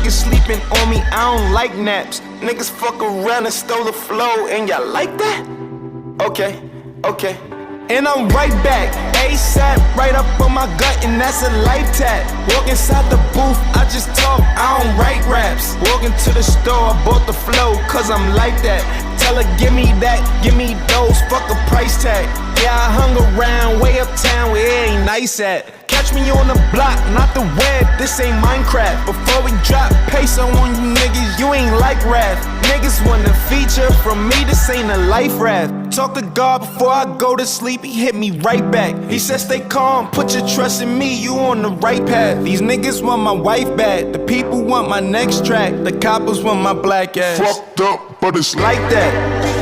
niggas sleeping on me, I don't like naps. Niggas fuck around and stole the flow, and y'all like that? Okay, okay. And I'm right back, ASAP, right up on my gut, and that's a life tap. Walk inside the booth, I just talk, I don't write raps. Walk into the store, I bought the flow, cause I'm like that. Tell her, give me that, give me those, fuck a price tag. Yeah, I hung around way uptown where it ain't nice at. Catch me on the block, not the web, this ain't Minecraft. Before we drop peso on you niggas, you ain't like rap. Niggas want a feature from me, this ain't a life rap. Talk to God before I go to sleep, he hit me right back. He said stay calm, put your trust in me, you on the right path. These niggas want my wife back, the people want my next track, the coppers want my black ass. Fucked up, but it's Like that.